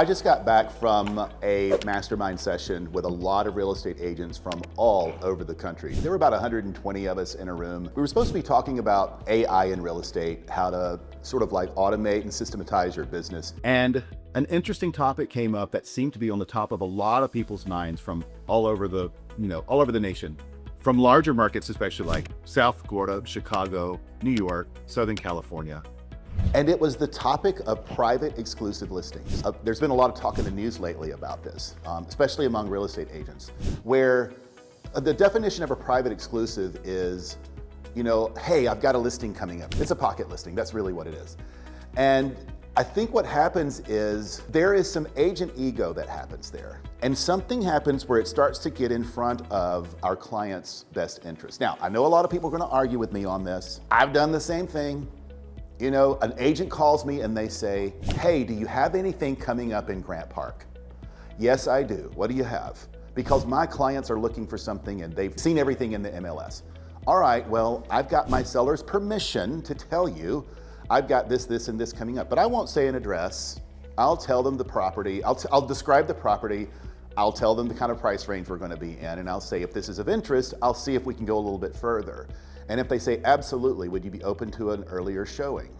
I just got back from a mastermind session with a lot of real estate agents from all over the country. There were about 120 of us in a room. We were supposed to be talking about AI in real estate, how to sort of like automate and systematize your business. And an interesting topic came up that seemed to be on the top of a lot of people's minds from all over the nation. From larger markets, especially like South Florida, Chicago, New York, Southern California. And it was the topic of private exclusive listings. There's been a lot of talk in the news lately about this, especially among real estate agents, where the definition of a private exclusive is, hey, I've got a listing coming up. It's a pocket listing, that's really what it is. And I think what happens is there is some agent ego that happens there. And something happens where it starts to get in front of our client's best interest. Now, I know a lot of people are gonna argue with me on this. I've done the same thing. An agent calls me and they say, hey, do you have anything coming up in Grant Park? Yes, I do. What do you have? Because my clients are looking for something and they've seen everything in the MLS. All right, well, I've got my seller's permission to tell you I've got this, and this coming up, but I won't say an address. I'll tell them the property. I'll describe the property. I'll tell them the kind of price range we're going to be in, and I'll say if this is of interest, I'll see if we can go a little bit further. And if they say, absolutely, would you be open to an earlier showing?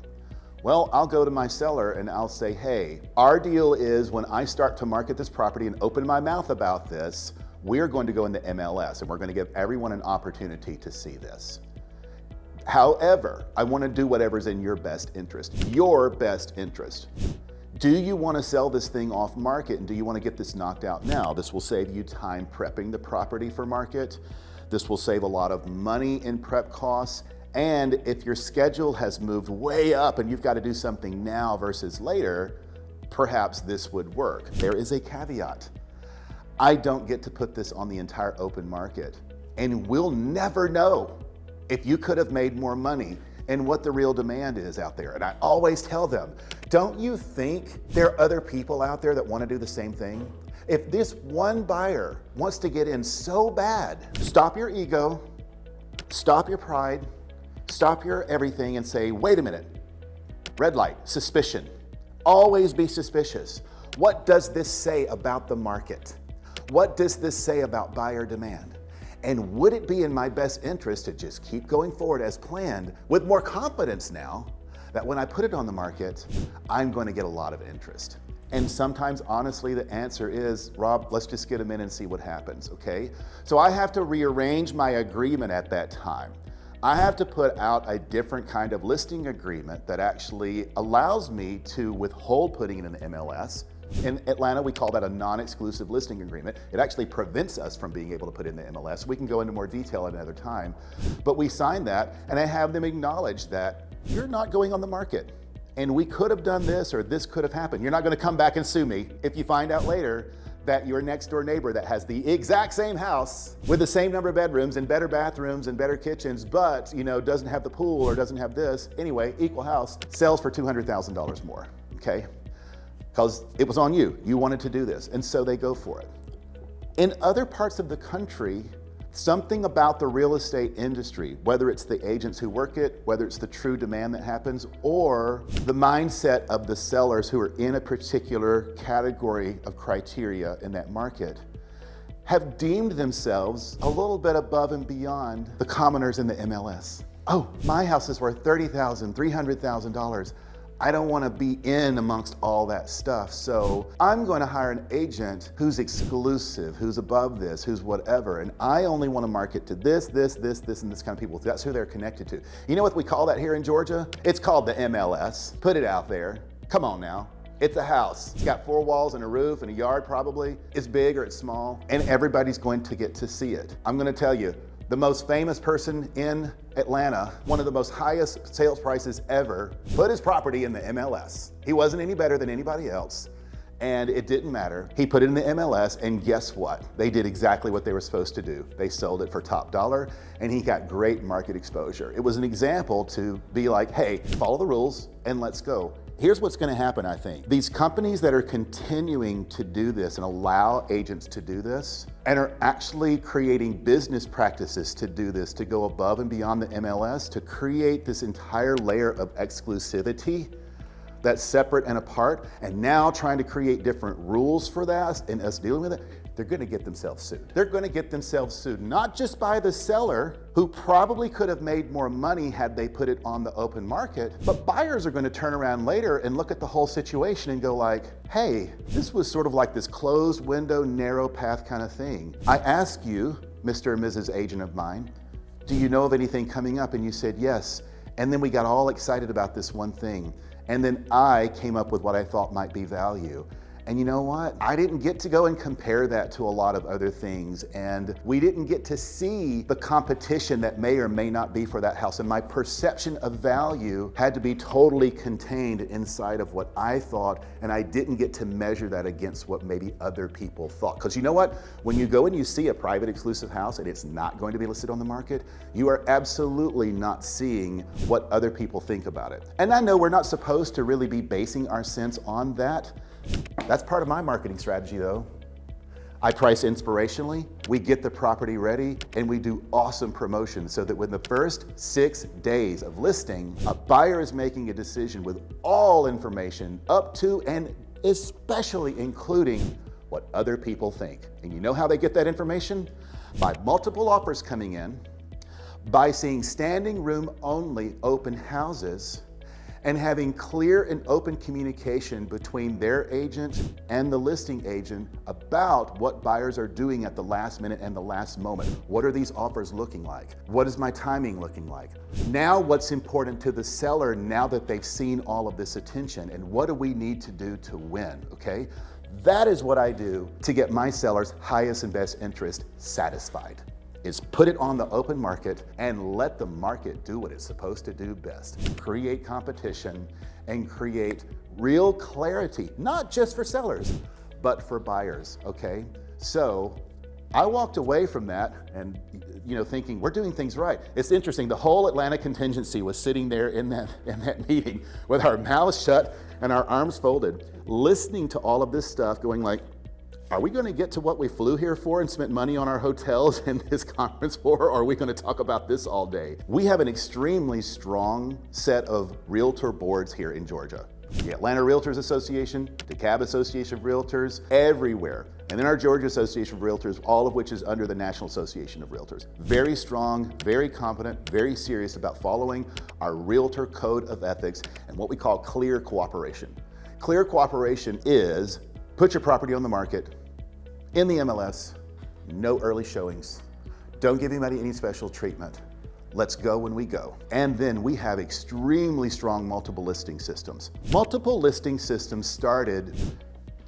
Well, I'll go to my seller and I'll say, hey, our deal is when I start to market this property and open my mouth about this, we're going to go in the MLS and we're going to give everyone an opportunity to see this. However, I want to do whatever's in your best interest, your best interest. Do you want to sell this thing off market and do you want to get this knocked out now? This will save you time prepping the property for market. This will save a lot of money in prep costs. And if your schedule has moved way up and you've got to do something now versus later, perhaps this would work. There is a caveat. I don't get to put this on the entire open market. And we'll never know if you could have made more money and what the real demand is out there. And I always tell them, don't you think there are other people out there that want to do the same thing? If this one buyer wants to get in so bad, stop your ego, stop your pride, stop your everything and say, wait a minute, red light, suspicion. Always be suspicious. What does this say about the market? What does this say about buyer demand? And would it be in my best interest to just keep going forward as planned with more confidence now that when I put it on the market, I'm going to get a lot of interest? And sometimes, honestly, the answer is, Rob, let's just get them in and see what happens, okay? So I have to rearrange my agreement at that time. I have to put out a different kind of listing agreement that actually allows me to withhold putting it in the MLS. In Atlanta, we call that a non-exclusive listing agreement. It actually prevents us from being able to put it in the MLS. We can go into more detail at another time. But we sign that, and I have them acknowledge that you're not going on the market. And we could have done this or this could have happened. You're not going to come back and sue me if you find out later that your next door neighbor that has the exact same house with the same number of bedrooms and better bathrooms and better kitchens, but doesn't have the pool or doesn't have this, anyway, equal house, sells for $200,000 more, okay? Because it was on you. You wanted to do this, and so they go for it. In other parts of the country, something about the real estate industry, whether it's the agents who work it, whether it's the true demand that happens, or the mindset of the sellers who are in a particular category of criteria in that market, have deemed themselves a little bit above and beyond the commoners in the MLS. Oh, my house is worth $30,000, $300,000. I don't want to be in amongst all that stuff. So I'm going to hire an agent who's exclusive, who's above this, who's whatever. And I only want to market to this, and this kind of people. That's who they're connected to. You know what we call that here in Georgia? It's called the MLS. Put it out there. Come on now. It's a house. It's got 4 walls and a roof and a yard probably. It's big or it's small. And everybody's going to get to see it. I'm going to tell you, the most famous person in Atlanta, one of the most highest sales prices ever, put his property in the MLS. He wasn't any better than anybody else, and it didn't matter. He put it in the MLS, and guess what? They did exactly what they were supposed to do. They sold it for top dollar, and he got great market exposure. It was an example to be like, hey, follow the rules, and let's go. Here's what's going to happen, I think. These companies that are continuing to do this and allow agents to do this and are actually creating business practices to do this, to go above and beyond the MLS, to create this entire layer of exclusivity, that's separate and apart, and now trying to create different rules for that and us dealing with it, they're gonna get themselves sued. They're gonna get themselves sued, not just by the seller, who probably could have made more money had they put it on the open market, but buyers are gonna turn around later and look at the whole situation and go like, hey, this was sort of like this closed window, narrow path kind of thing. I ask you, Mr. or Mrs. Agent of mine, do you know of anything coming up? And you said yes. And then we got all excited about this one thing. And then I came up with what I thought might be value. And you know what? I didn't get to go and compare that to a lot of other things. And we didn't get to see the competition that may or may not be for that house. And my perception of value had to be totally contained inside of what I thought. And I didn't get to measure that against what maybe other people thought. Because you know what? When you go and you see a private exclusive house and it's not going to be listed on the market, you are absolutely not seeing what other people think about it. And I know we're not supposed to really be basing our sense on that. That's part of my marketing strategy though. I price inspirationally, we get the property ready, and we do awesome promotions so that within the first 6 days of listing, a buyer is making a decision with all information up to and especially including what other people think. And you know how they get that information? By multiple offers coming in, by seeing standing room only open houses, and having clear and open communication between their agent and the listing agent about what buyers are doing at the last minute and the last moment. What are these offers looking like? What is my timing looking like? Now what's important to the seller now that they've seen all of this attention, and what do we need to do to win, okay? That is what I do to get my sellers' highest and best interest satisfied. Is put it on the open market and let the market do what it's supposed to do best. Create competition and create real clarity, not just for sellers, but for buyers, okay? So I walked away from that and thinking we're doing things right. It's interesting, the whole Atlanta contingency was sitting there in that meeting with our mouths shut and our arms folded, listening to all of this stuff going like, are we going to get to what we flew here for and spent money on our hotels and this conference for, or are we going to talk about this all day? We have an extremely strong set of realtor boards here in Georgia. The Atlanta Realtors Association, the DeKalb Association of Realtors, everywhere. And then our Georgia Association of Realtors, all of which is under the National Association of Realtors. Very strong, very competent, very serious about following our realtor code of ethics and what we call clear cooperation. Clear cooperation is put your property on the market, in the MLS, no early showings. Don't give anybody any special treatment. Let's go when we go. And then we have extremely strong multiple listing systems. Multiple listing systems started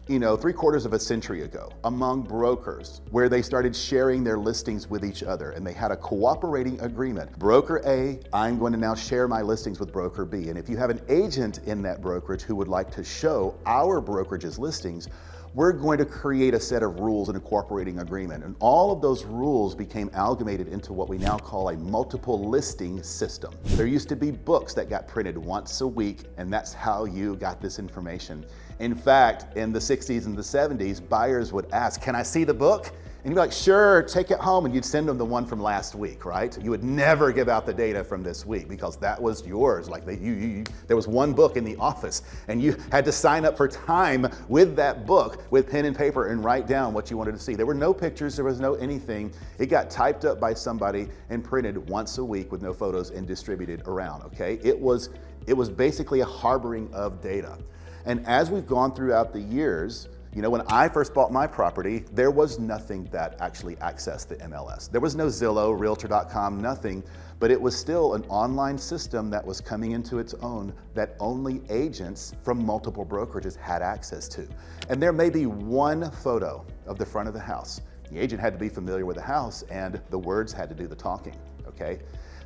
3/4 of a century ago among brokers, where they started sharing their listings with each other and they had a cooperating agreement. Broker A, I'm going to now share my listings with broker B. And if you have an agent in that brokerage who would like to show our brokerage's listings, we're going to create a set of rules and a cooperating agreement. And all of those rules became amalgamated into what we now call a multiple listing system. There used to be books that got printed once a week, and that's how you got this information. In fact, in the 60s and the 70s, buyers would ask, can I see the book? And you'd be like, sure, take it home, and you'd send them the one from last week, right? You would never give out the data from this week because that was yours. Like there was one book in the office, and you had to sign up for time with that book with pen and paper and write down what you wanted to see. There were no pictures, there was no anything. It got typed up by somebody and printed once a week with no photos and distributed around, okay? It was basically a harboring of data. And as we've gone throughout the years, when I first bought my property, there was nothing that actually accessed the MLS. There was no Zillow, Realtor.com, nothing, but it was still an online system that was coming into its own that only agents from multiple brokerages had access to. And there may be one photo of the front of the house. The agent had to be familiar with the house and the words had to do the talking, okay?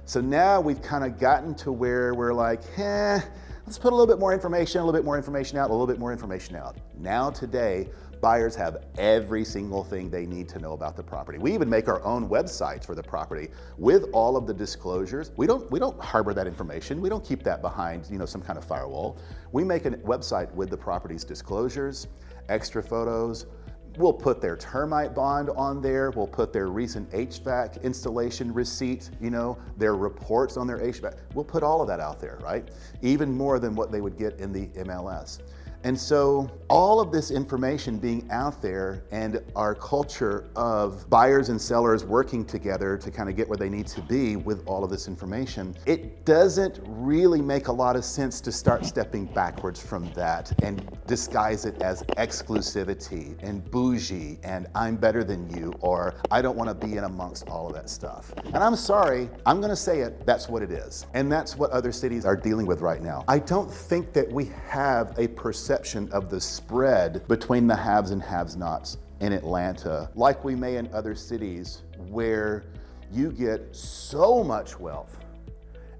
So now we've kind of gotten to where we're like, let's put a little bit more information, a little bit more information out, a little bit more information out. Now today, buyers have every single thing they need to know about the property. We even make our own websites for the property with all of the disclosures. We don't harbor that information. We don't keep that behind some kind of firewall. We make a website with the property's disclosures, extra photos, We'll put their termite bond on there. We'll put their recent HVAC installation receipt, their reports on their HVAC. We'll put all of that out there, right? Even more than what they would get in the MLS. And so all of this information being out there and our culture of buyers and sellers working together to kind of get where they need to be with all of this information, it doesn't really make a lot of sense to start stepping backwards from that and disguise it as exclusivity and bougie and I'm better than you, or I don't want to be in amongst all of that stuff. And I'm sorry, I'm going to say it, that's what it is. And that's what other cities are dealing with right now. I don't think that we have a perception of the spread between the haves and have-nots in Atlanta, like we may in other cities where you get so much wealth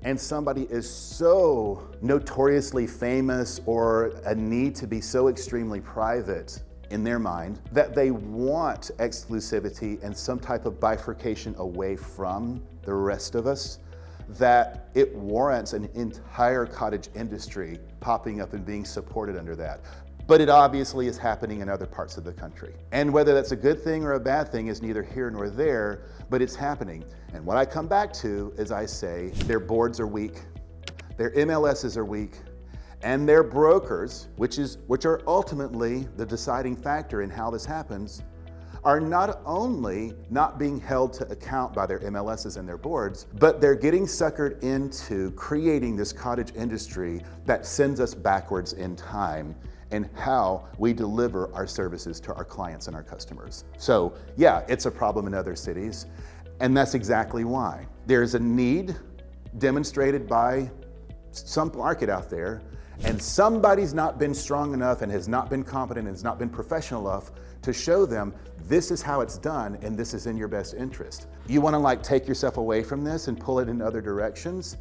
and somebody is so notoriously famous or a need to be so extremely private in their mind that they want exclusivity and some type of bifurcation away from the rest of us, that it warrants an entire cottage industry popping up and being supported under that. But it obviously is happening in other parts of the country. And whether that's a good thing or a bad thing is neither here nor there, but it's happening. And what I come back to is I say their boards are weak, their MLSs are weak, and their brokers, which are ultimately the deciding factor in how this happens, are not only not being held to account by their MLSs and their boards, but they're getting suckered into creating this cottage industry that sends us backwards in time and how we deliver our services to our clients and our customers. So yeah, it's a problem in other cities, and that's exactly why. There's a need demonstrated by some market out there, and somebody's not been strong enough and has not been competent and has not been professional enough to show them this is how it's done and this is in your best interest. You want to take yourself away from this and pull it in other directions?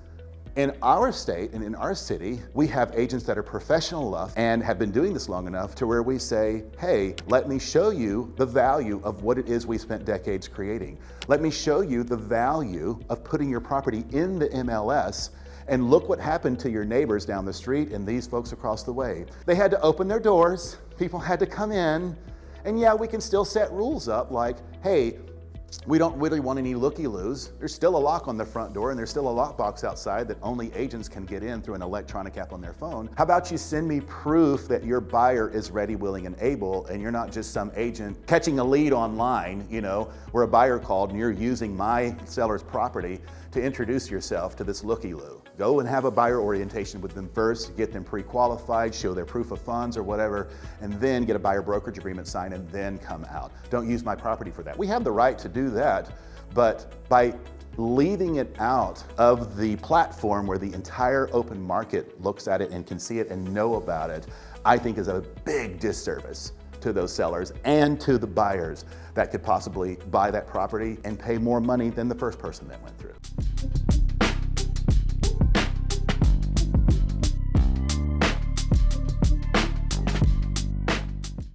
In our state and in our city, we have agents that are professional enough and have been doing this long enough to where we say, hey, let me show you the value of what it is we spent decades creating. Let me show you the value of putting your property in the MLS, and look what happened to your neighbors down the street and these folks across the way. They had to open their doors, people had to come in, and yeah, we can still set rules up like, hey, we don't really want any looky-loos. There's still a lock on the front door and there's still a lockbox outside that only agents can get in through an electronic app on their phone. How about you send me proof that your buyer is ready, willing, and able, and you're not just some agent catching a lead online, where a buyer called and you're using my seller's property to introduce yourself to this looky-loo. Go and have a buyer orientation with them first, get them pre-qualified, show their proof of funds or whatever, and then get a buyer brokerage agreement signed and then come out. Don't use my property for that. We have the right to do that, but by leaving it out of the platform where the entire open market looks at it and can see it and know about it, I think is a big disservice to those sellers and to the buyers that could possibly buy that property and pay more money than the first person that went through.